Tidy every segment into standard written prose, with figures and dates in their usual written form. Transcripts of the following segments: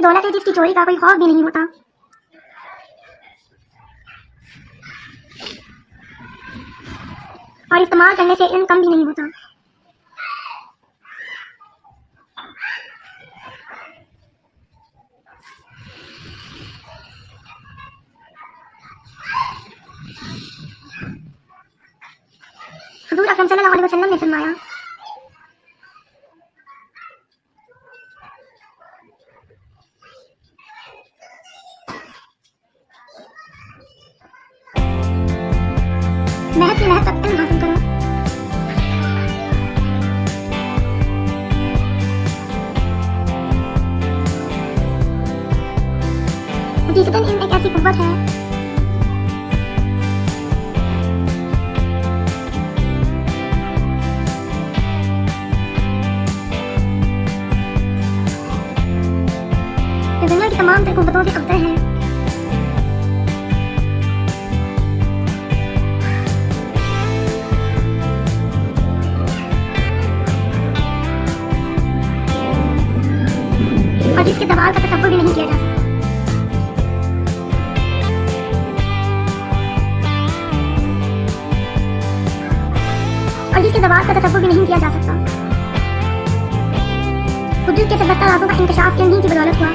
दौलत है जिसकी चोरी का कोई खौफ भी नहीं होता और इस्तेमाल करने से इल्म कम भी नहीं होता। हुज़ूर अकरम सल्लल्लाहु अलैहि वसल्लम ने फरमाया, महज से महज तक इल्म हासिल करो। हकीकतन इल्म एक ऐसी कुव्वत है जो दुनिया की तमाम तर कुव्वतों से अफजल है। और जिसके ज़वाल का तसव्वुर भी नहीं किया जा सकता। और जिसके ज़वाल का तसव्वुर भी नहीं किया जा सकता। कुदरत के सरबस्ता राज़ों का इंकशाफ इल्म की बदौलत हुआ।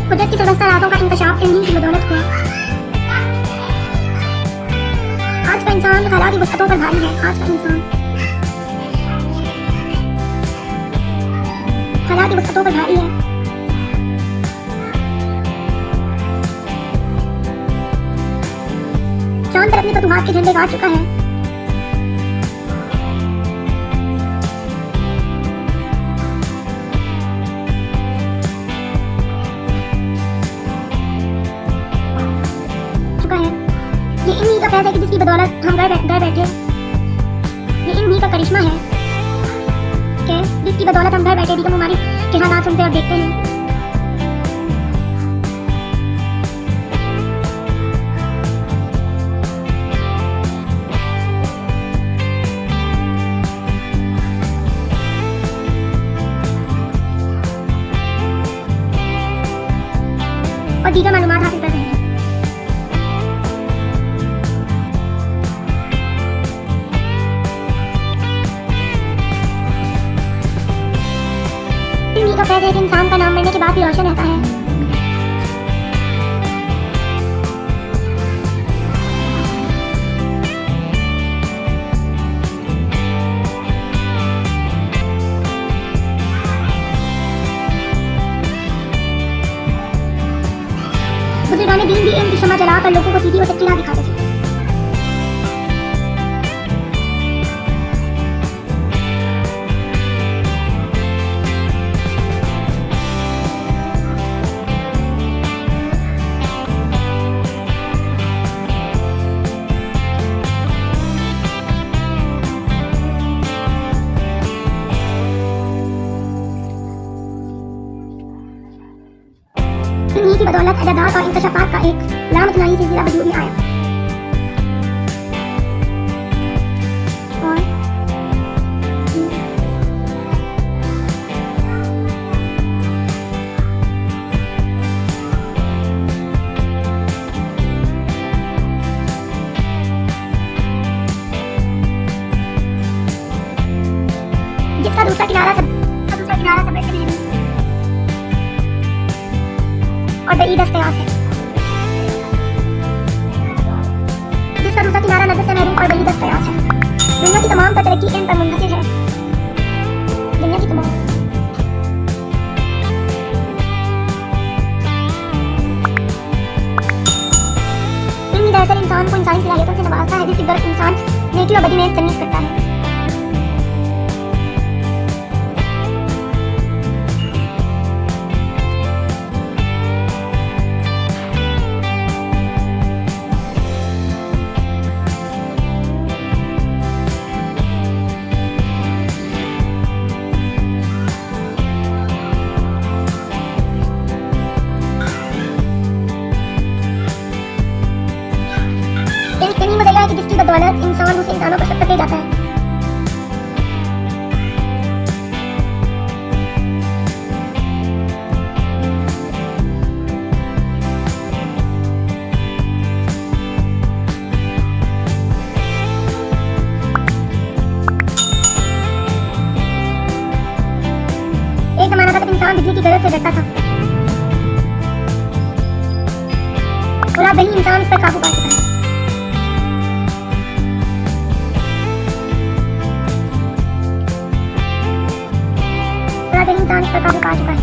कुदरत की सरबस्ता राज़ों का इंकशाफ इल्म की बदौलत हुआ। आज का इंसान खला की वसअतों पर भारी है। आज का इंसान खला की वसअतों पर भारी है। चांद पर अपने फतूहात के झंडे गाड़ चुका है। ये इन्हीं का फैज़ है कि जिसकी बदौलत हम घर बैठे, ये इन्हीं का करिश्मा है कि जिसकी बदौलत हम घर बैठे भी तो हमारी के हालात सुनते और देखते हैं। और दीगर मालूमात हासिल कर रहे हैं। इन्हीं का फैज़ है कि इंसान का नाम मरने के बाद भी रोशन रहता है। बुजुर्गाने दीन भी इल्म की शम्मा जलाकर लोगों को सीधी और सच्ची राह दिखाते थे। इन्हीं की बदौलत अजादात और इंकशाफात का एक लामतनाही सिलसिला वजूद में आया। और जिसका दूसरा किनारा समर से नहीं और बड़ी दस्तयाब है। जिसका दूसरा किनारा नजर से महरूम और बड़ी दस्तयाब है। दुनिया की तमाम तरक्की इल्म पर मुंहसर है। दुनिया की तमाम इल्म दरअसल इंसान को इंसानी सलाहियतों से नवाजता है, जिसकी बरकत इंसान नेकी और बदी में तमीज़ करता है। इतनी मज़ा है कि जिसकी बदौलत इंसान दूसरे इंसानों पर सत्ता जाता है। से डरता था और अब वही इंसान उस पर काबू पा चुका है। और अब वही इंसान उस पर काबू पा चुका है।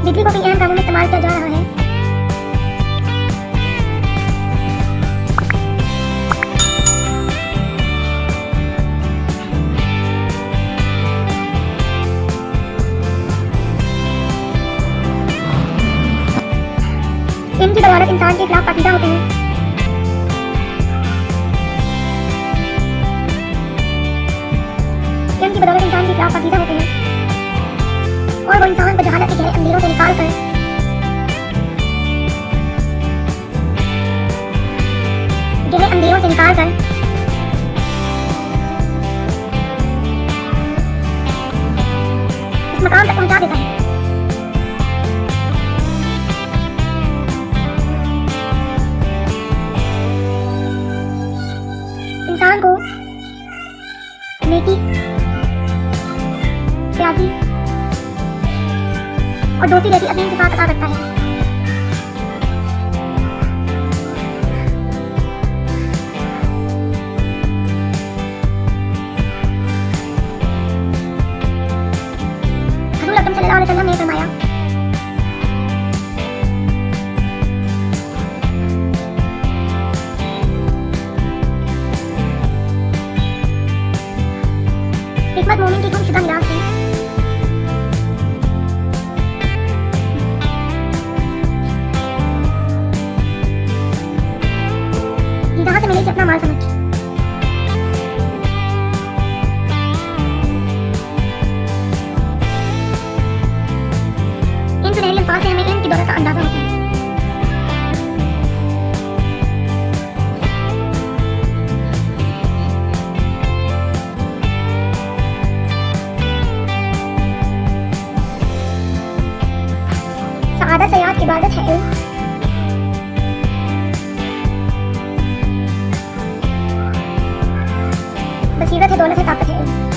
बिजली को कई अहम कामों में इस्तेमाल किया जा रहा है। इनकी बदौलत इंसान के खिलाफ पाकीज़ा होते हैं। इनकी बदौलत इंसान के खिलाफ पाकीज़ा होते हैं और वो इंसान को जहालत के गहरे अंधेरों से निकाल कर इस मकाम तक पहुंचा देता है। इंसान को नेकी, प्यासी और दोस्ती जैसी अजीम सिफात अता करता है। हज़ूर अकरम सल्लल्लाहु अलैहि वसल्लम ने फरमाया, हिकमत मोमिन की गुमशुदा मिरास है। जहां से मिले से अपना माल समझ। इन सुनहरी अल्फाज से हमें इनकी दौलत का अंदाजा होता है। सआदत से याद इबादत है इल्म, बसीरत है दौलत है ताकत है इल्म।